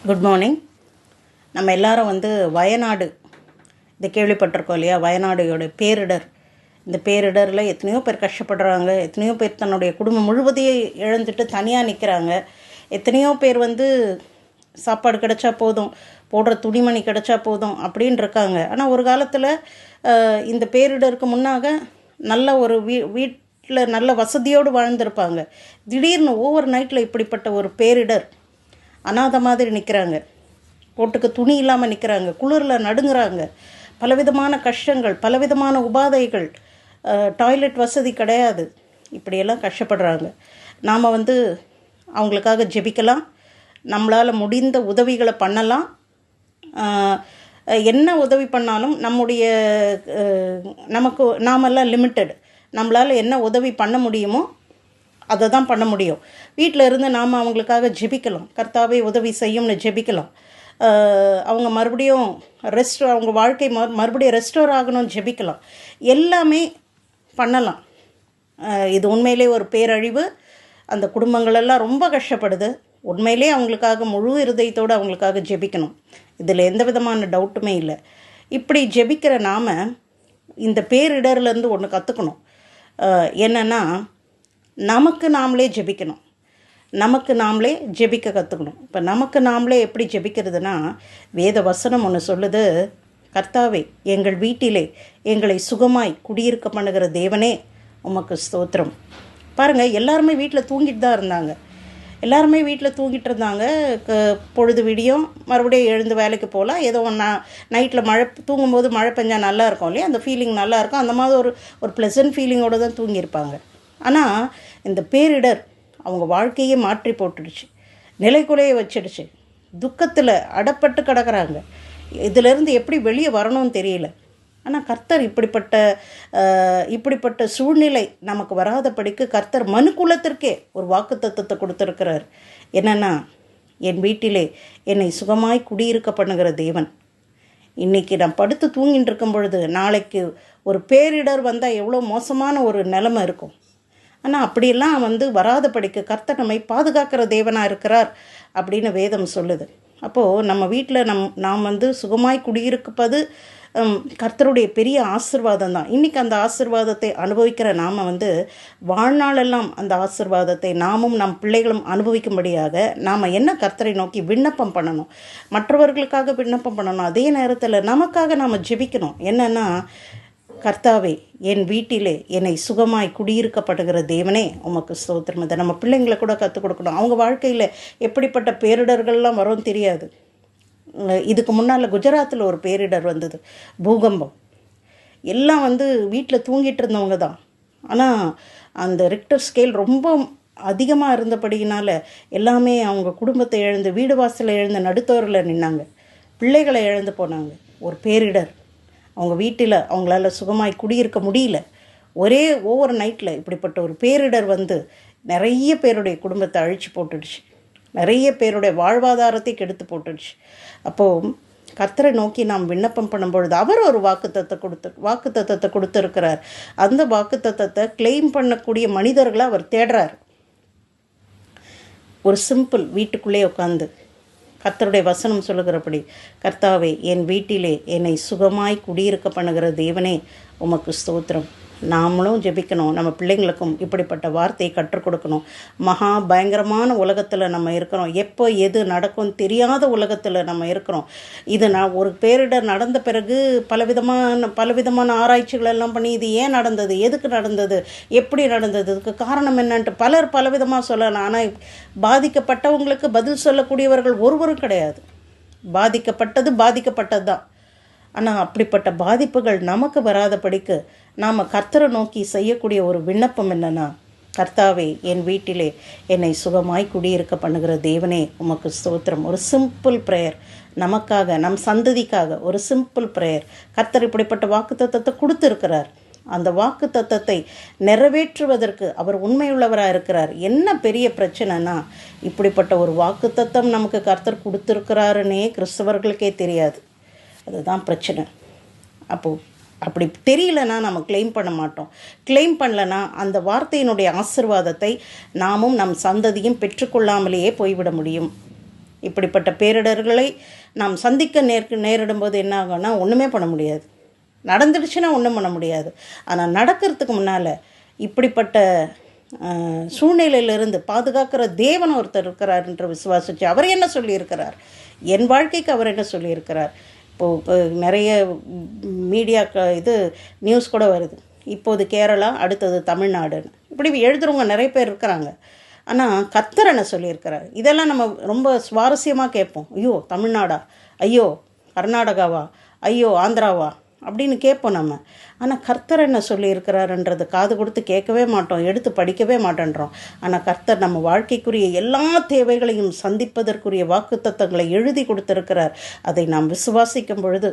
Good morning. நம்ம எல்லாரும் வயநாடு இதை கேள்விப்பட்டிருக்கோம் இல்லையா? வயநாடுயோட பேரிடர். இந்த பேரிடரில் எத்தனையோ பேர் கஷ்டப்படுறாங்க. எத்தனையோ பேர் தன்னுடைய குடும்பம் முழுவதையும் இழந்துட்டு தனியாக நிற்கிறாங்க. எத்தனையோ பேர் சாப்பாடு கிடைச்சா போதும், போடுற துணிமணி கிடைச்சா போதும் அப்படின்னு இருக்காங்க. ஆனால் ஒரு காலத்தில் இந்த பேரிடருக்கு முன்னாக நல்ல ஒரு வீட்டில் நல்ல வசதியோடு வாழ்ந்திருப்பாங்க. திடீர்னு ஓவர் நைட்டில் இப்படிப்பட்ட ஒரு பேரிடர், அனாதை மாதிரி நிற்கிறாங்க, போட்டுக்கு துணி இல்லாமல் நிற்கிறாங்க, குளிரில் நடுங்குறாங்க, பலவிதமான கஷ்டங்கள், பலவிதமான உபாதைகள், டாய்லெட் வசதி கிடையாது, இப்படியெல்லாம் கஷ்டப்படுறாங்க. நாம் அவங்களுக்காக ஜெபிக்கலாம், நம்மளால் முடிந்த உதவிகளை பண்ணலாம். என்ன உதவி பண்ணாலும் நாமெல்லாம் லிமிட்டட். நம்மளால் என்ன உதவி பண்ண முடியுமோ அதை தான் பண்ண முடியும். வீட்டில் இருந்து நாம் அவங்களுக்காக ஜெபிக்கலாம். கர்த்தாவே உதவி செய்யும்னு ஜெபிக்கலாம். அவங்க மறுபடியும் அவங்க வாழ்க்கை மறுபடியும் ரெஸ்டோர் ஆகணும்னு ஜெபிக்கலாம். எல்லாமே பண்ணலாம். இது உண்மையிலே ஒரு பேரழிவு. அந்த குடும்பங்களெல்லாம் ரொம்ப கஷ்டப்படுது. உண்மையிலே அவங்களுக்காக முழு இருதயத்தோடு அவங்களுக்காக ஜெபிக்கணும். இதில் எந்த விதமான டவுட்டுமே இல்லை. இப்படி ஜெபிக்கிற நாம் இந்த பேரிடர்லேருந்து ஒன்று கற்றுக்கணும். என்னென்னா, நமக்கு நாமளே ஜெபிக்கணும். நமக்கு நாமளே ஜெபிக்க கற்றுக்கணும். இப்போ நமக்கு நாமளே எப்படி ஜெபிக்கிறதுனா, வேத வசனம் ஒன்று சொல்லுது, கர்த்தாவே எங்கள் வீட்டிலே எங்களை சுகமாய் குடியிருக்க பண்ணுகிற தேவனே உமக்கு ஸ்தோத்திரம். பாருங்கள், எல்லாருமே வீட்டில் தூங்கிட்டு தான் இருந்தாங்க. எல்லாருமே வீட்டில் தூங்கிட்டு இருந்தாங்க. பொழுது விடியும், மறுபடியும் எழுந்து வேலைக்கு போகலாம். ஏதோ நைட்டில் தூங்கும்போது மழை பெஞ்சால் நல்லா இருக்கும் இல்லையா? அந்த ஃபீலிங் நல்லா இருக்கும். அந்த மாதிரி ஒரு ப்ளசன்ட் ஃபீலிங்கோடு தான் தூங்கியிருப்பாங்க. ஆனால் இந்த பேரிடர் அவங்க வாழ்க்கையே மாற்றி போட்டுடுச்சு, நிலைக்குலைய வச்சிடுச்சு. துக்கத்தில் அடப்பட்டு கிடக்கிறாங்க. இதிலேருந்து எப்படி வெளியே வரணும்னு தெரியல. ஆனால் கர்த்தர் இப்படிப்பட்ட சூழ்நிலை நமக்கு வராதபடிக்கு கர்த்தர் மனுக்குலத்திற்கே ஒரு வாக்குத்தத்தத்தை கொடுத்துருக்கிறார். என்னென்னா, என் வீட்டிலே என்னை சுகமாய் குடியிருக்க பண்ணுகிற தேவன். இன்றைக்கி நான் படுத்து தூங்கிட்டு இருக்கும் பொழுது நாளைக்கு ஒரு பேரிடர் வந்தால் எவ்வளோ மோசமான ஒரு நிலைமை இருக்கும். ஆனால் அப்படியெல்லாம் வராதபடிக்கு கர்த்தர் நம்மை பாதுகாக்கிற தேவனாக இருக்கிறார் அப்படின்னு வேதம் சொல்லுது. அப்போது நம்ம வீட்டில் நாம் சுகமாய் குடியிருப்பது கர்த்தருடைய பெரிய ஆசீர்வாதம் தான். இன்றைக்கி அந்த ஆசீர்வாதத்தை அனுபவிக்கிற நாம் வாழ்நாளெல்லாம் அந்த ஆசீர்வாதத்தை நாமும் நம் பிள்ளைகளும் அனுபவிக்கும்படியாக நாம் என்ன கர்த்தரை நோக்கி விண்ணப்பம் பண்ணணும், மற்றவர்களுக்காக விண்ணப்பம் பண்ணணும். அதே நேரத்தில் நமக்காக நாம் ஜெபிக்கணும். என்னென்னா, கர்த்தாவே என் வீட்டிலே என்னை சுகமாய் குடியிருக்கப்படுகிற தேவனே உமக்கு ஸ்தோத்திரம். இதை நம்ம பிள்ளைங்களை கூட கற்றுக் கொடுக்கணும். அவங்க வாழ்க்கையில் எப்படிப்பட்ட பேரிடர்கள்லாம் வரும்னு தெரியாது. இதுக்கு முன்னால் குஜராத்தில் ஒரு பேரிடர் வந்தது, பூகம்பம். எல்லாம் வீட்டில் தூங்கிட்டு இருந்தவங்க தான். ஆனால் அந்த ரிக்டர் ஸ்கேல் ரொம்ப அதிகமாக இருந்தபடியினால் எல்லாமே அவங்க குடும்பத்தை இழந்து, வீடு வாசலை இழந்து நடுத்தோரில் நின்னாங்க. பிள்ளைகளை இழந்து போனாங்க. ஒரு பேரிடர். அவங்க வீட்டில் அவங்களால சுகமாய் குடியிருக்க முடியல. ஒவ்வொரு நைட்டில் இப்படிப்பட்ட ஒரு பேரிடர் நிறைய பேருடைய குடும்பத்தை அழிச்சு போட்டுடுச்சு, நிறைய பேருடைய வாழ்வாதாரத்தை கெடுத்து போட்டுடுச்சு. அப்போது கர்த்தரை நோக்கி நாம் விண்ணப்பம் பண்ணும்பொழுது அவர் ஒரு வாக்குத்தத்தத்தை கொடுத்துருக்கிறார். அந்த வாக்குத்தத்தத்தை கிளைம் பண்ணக்கூடிய மனிதர்களை அவர் தேடுறார். ஒரு சிம்பிள் வீட்டுக்குள்ளே உட்காந்து கர்த்தருடைய வசனம் சொல்லுகிறபடி, கர்த்தாவே என் வீட்டிலே என்னை சுகமாய் குடியிருக்க பண்ணுகிற தேவனே உமக்கு ஸ்தோத்திரம். நாமளும் ஜெபிக்கணும். நம்ம பிள்ளைங்களுக்கும் இப்படிப்பட்ட வார்த்தையை கற்றுக் கொடுக்கணும். மகா பயங்கரமான உலகத்தில் நம்ம இருக்கிறோம். எப்போ எது நடக்கும் தெரியாத உலகத்தில் நம்ம இருக்கிறோம். இது ஒரு பேரிடர் நடந்த பிறகு பலவிதமான ஆராய்ச்சிகள் எல்லாம் பண்ணி இது ஏன் நடந்தது, எதுக்கு நடந்தது, எப்படி நடந்தது, இதுக்கு காரணம் என்னன்ட்டு பலர் பலவிதமாக சொல்லலாம். ஆனால் பாதிக்கப்பட்டவங்களுக்கு பதில் சொல்லக்கூடியவர்கள் ஒருவரும் கிடையாது. பாதிக்கப்பட்டது தான். ஆனால் அப்படிப்பட்ட பாதிப்புகள் நமக்கு வராதபடிக்கு நாம் கர்த்தரை நோக்கி செய்யக்கூடிய ஒரு விண்ணப்பம் என்னென்னா, கர்த்தாவே என் வீட்டிலே என்னை சுகமாய் குடியிருக்க பண்ணுகிற தேவனே உமக்கு ஸ்தோத்திரம். ஒரு சிம்பிள் ப்ரேயர், நமக்காக நம் சந்ததிக்காக ஒரு சிம்பிள் ப்ரேயர். கர்த்தர் இப்படிப்பட்ட வாக்குத்தத்தத்தை கொடுத்துருக்கிறார். அந்த வாக்குத்தத்தத்தை நிறைவேற்றுவதற்கு அவர் உண்மையுள்ளவராக இருக்கிறார். என்ன பெரிய பிரச்சனைனா, இப்படிப்பட்ட ஒரு வாக்குத்தத்தம் நமக்கு கர்த்தர் கொடுத்துருக்கிறாருன்னே கிறிஸ்தவர்களுக்கே தெரியாது. அதுதான் பிரச்சனை. அப்போது அப்படி தெரியலனா நம்ம கிளைம் பண்ண மாட்டோம். கிளைம் பண்ணலனா அந்த வார்த்தையினுடைய ஆசீர்வாதத்தை நாமும் நம் சந்ததியும் பெற்றுக்கொள்ளாமலேயே போய்விட முடியும். இப்படிப்பட்ட பேரிடர்களை நாம் சந்திக்க நேரிடும் போது என்ன ஆகும்னா ஒன்றுமே பண்ண முடியாது. நடந்துடுச்சுன்னா ஒன்றும் பண்ண முடியாது. ஆனால் நடக்கிறதுக்கு முன்னால் இப்படிப்பட்ட சூழ்நிலையிலிருந்து பாதுகாக்கிற தேவன் ஒருத்தர் இருக்கிறார் என்று விசுவாசித்து அவர் என்ன சொல்லியிருக்கிறார், என் வாழ்க்கைக்கு அவர் என்ன சொல்லியிருக்கிறார். இப்போது நிறைய மீடியா நியூஸ் கூட வருது, இப்போது கேரளா, அடுத்தது தமிழ்நாடுன்னு இப்படி எழுதுகிறவங்க நிறைய பேர் இருக்கிறாங்க. ஆனால் கர்த்தர் என்ன சொல்லியிருக்கிறார், இதெல்லாம் நம்ம ரொம்ப சுவாரஸ்யமாக கேட்போம். ஐயோ தமிழ்நாடா, ஐயோ கர்நாடகாவா, ஐயோ ஆந்திராவா அப்படின்னு கேட்போம் நம்ம. ஆனால் கர்த்தர் என்ன சொல்லியிருக்கிறாருன்றது காது கொடுத்து கேட்கவே மாட்டோம், எடுத்து படிக்கவே மாட்டேன்றோம். ஆனால் கர்த்தர் நம்ம வாழ்க்கைக்குரிய எல்லா தேவைகளையும் சந்திப்பதற்குரிய வாக்குத்தத்தங்களை எழுதி கொடுத்திருக்கிறார். அதை நாம் விசுவாசிக்கும் பொழுது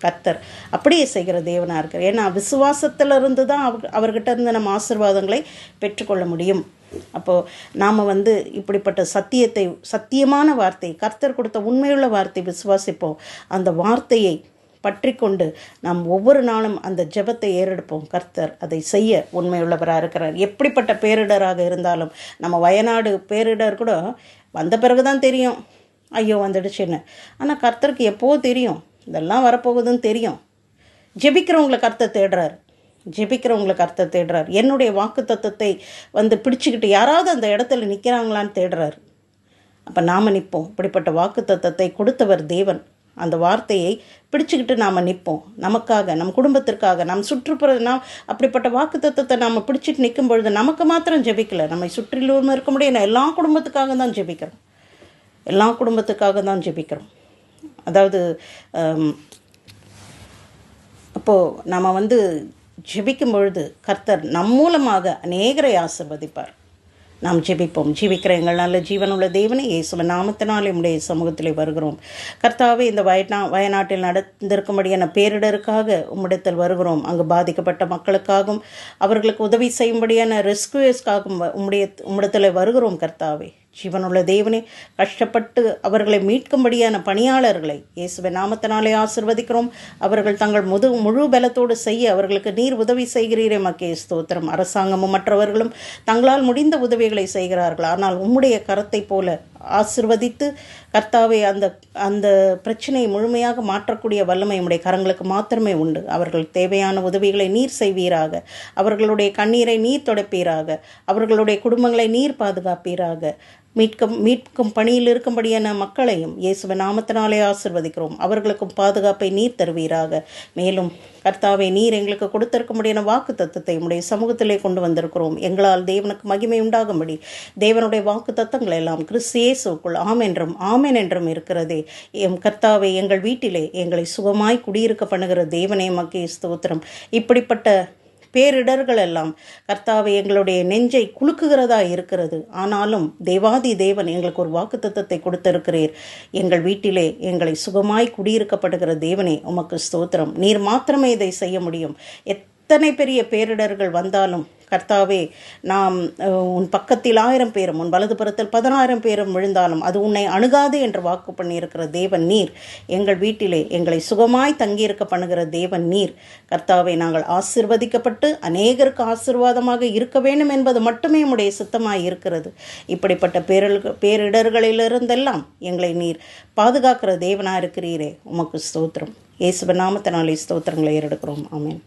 கர்த்தர் அப்படியே செய்கிற தேவனாக இருக்கிறார். ஏன்னா விசுவாசத்திலிருந்து தான் அவர்கிட்ட இருந்து நம்ம ஆசீர்வாதங்களை பெற்றுக்கொள்ள முடியும். அப்போது நாம் இப்படிப்பட்ட சத்தியமான வார்த்தை, கர்த்தர் கொடுத்த உண்மையுள்ள வார்த்தை விசுவாசிப்போம். அந்த வார்த்தையை பற்றி கொண்டு நாம் ஒவ்வொரு நாளும் அந்த ஜெபத்தை ஏறெடுப்போம். கர்த்தர் அதை செய்ய உண்மையுள்ளவராக இருக்கிறார். எப்படிப்பட்ட பேரிடராக இருந்தாலும், நம்ம வயநாடு பேரிடர் கூட வந்த பிறகு தான் தெரியும் ஐயோ வந்துடுச்சுன்னு. ஆனால் கர்த்தருக்கு எப்போது தெரியும், இதெல்லாம் வரப்போகுதுன்னு தெரியும். ஜெபிக்கிறவங்களை கர்த்தர் தேடுறார், கர்த்தர் தேடுறார். என்னுடைய வாக்கு தத்தத்தை பிடிச்சிக்கிட்டு யாராவது அந்த இடத்துல நிற்கிறாங்களான்னு தேடுறார். அப்போ நாம் நிற்போம். இப்படிப்பட்ட வாக்கு தத்தத்தை கொடுத்தவர் தேவன். அந்த வார்த்தையை பிடிச்சிக்கிட்டு நாம் நிற்போம். நமக்காக, நம் குடும்பத்திற்காக, நம் நாம் அப்படிப்பட்ட வாக்கு தத்தத்தை நாம் பிடிச்சிட்டு நிற்கும் பொழுது நமக்கு மாத்திரம் ஜெபிக்கலை, நம்மை சுற்றிலும் இருக்க முடியும் எல்லா குடும்பத்துக்காக தான் ஜெபிக்கிறோம். அதாவது அப்போது நாம் ஜெபிக்கும் பொழுது கர்த்தர் நம் மூலமாக அநேகரை ஆசீர்வதிப்பார். நாம் ஜெபிப்போம். ஜீவிக்கிற எங்கள் நல்ல ஜீவனுள்ள தேவனே, இயேசுவின் நாமத்தினாலே உம்முடைய சமூகத்திலே வருகிறோம். கர்த்தாவே, இந்த வயநாட்டில் நடந்திருக்கும்படியான பேரிடருக்காக உம்மிடத்தில் வருகிறோம். அங்கு பாதிக்கப்பட்ட மக்களுக்காகவும் அவர்களுக்கு உதவி செய்யும்படியான ரெஸ்கியூஸ்க்காகவும் உம்மிடத்தில் வருகிறோம். கர்த்தாவே, ஜீவனுள்ள தேவனே, கஷ்டப்பட்டு அவர்களை மீட்கும்படியான பணியாளர்களை இயேசுவின் நாமத்தினாலே ஆசீர்வதிக்கிறோம். அவர்கள் தங்கள் முழு பலத்தோடு செய்ய அவர்களுக்கு நீர் உதவி செய்கிறீரே, மக்கே ஸ்தோத்திரம். அரசாங்கமும் மற்றவர்களும் தங்களால் முடிந்த உதவிகளை செய்கிறார்கள். ஆனால் உம்முடைய கரத்தை போல ஆசீர்வதித்து கர்த்தாவே, அந்த பிரச்சனையை முழுமையாக மாற்றக்கூடிய வல்லமை உம்முடைய கரங்களுக்கு மாத்திரமே உண்டு. அவர்கள் தேவையான உதவிகளை நீர் செய்வீராக. அவர்களுடைய கண்ணீரை நீர் துடைப்பீராக. அவர்களுடைய குடும்பங்களை நீர் பாதுகாப்பீராக. மீட்கும் பணியில் இருக்கும்படியான மக்களையும் இயேசுவின் நாமத்தினாலே ஆசீர்வதிக்கிறோம். அவர்களுக்கும் பாதுகாப்பை நீர் தருவீராக. மேலும் கர்த்தாவே, நீர் எங்களுக்கு கொடுத்திருக்கும்படியான வாக்கு தத்தத்தை உம்முடைய சமூகத்திலே கொண்டு வந்திருக்கிறோம். எங்களால் தேவனுக்கு மகிமை உண்டாகும்படி தேவனுடைய வாக்கு தத்தங்கள் எல்லாம் கிறிஸ்து இயேசுவுக்குள் ஆமென் என்றும் இருக்கிறதே. கர்த்தாவே, எங்கள் வீட்டிலே எங்களை சுகமாய் குடியிருக்க பண்ணுகிற தேவனே, மக்கே ஸ்தோத்திரம். இப்படிப்பட்ட பேரிடர்கள் எல்லாம் கர்த்தாவே எங்களுடைய நெஞ்சை குலுக்குகிறதா இருக்கிறது. ஆனாலும் தேவாதி தேவன் எங்களுக்கு ஒரு வாக்குத்தத்தத்தை கொடுத்திருக்கிறீர். எங்கள் வீட்டிலே எங்களை சுகமாய் குடியிருக்கப்படுகிற தேவனே, உமக்கு ஸ்தோத்திரம். நீர் மாத்திரமே இதை செய்ய முடியும். எத்தனை பெரிய பேரிடர்கள் வந்தாலும் கர்த்தாவே, நாம் உன் பக்கத்தில் 1000 பேரும் உன் வலதுபுறத்தில் 10000 பேரும் விழுந்தாலும் அது உன்னை அணுகாது என்று வாக்கு பண்ணியிருக்கிற தேவன் நீர். எங்கள் வீட்டிலே எங்களை சுகமாய் தங்கியிருக்க பண்ணுகிற தேவன் நீர். கர்த்தாவே, நாங்கள் ஆசீர்வதிக்கப்பட்டு அநேகருக்கு ஆசீர்வாதமாக இருக்க வேண்டும் என்பது மட்டுமே உம்முடைய சித்தமாய் இருக்கிறது. இப்படிப்பட்ட பேரிடர்களிலிருந்தெல்லாம் எங்களை நீர் பாதுகாக்கிற தேவனாக இருக்கிறீரே, உமக்கு ஸ்தோத்திரம். இயேசுவின் நாமத்தினாலே ஸ்தோத்திரங்களை ஏறெடுக்கிறோம். ஆமென்.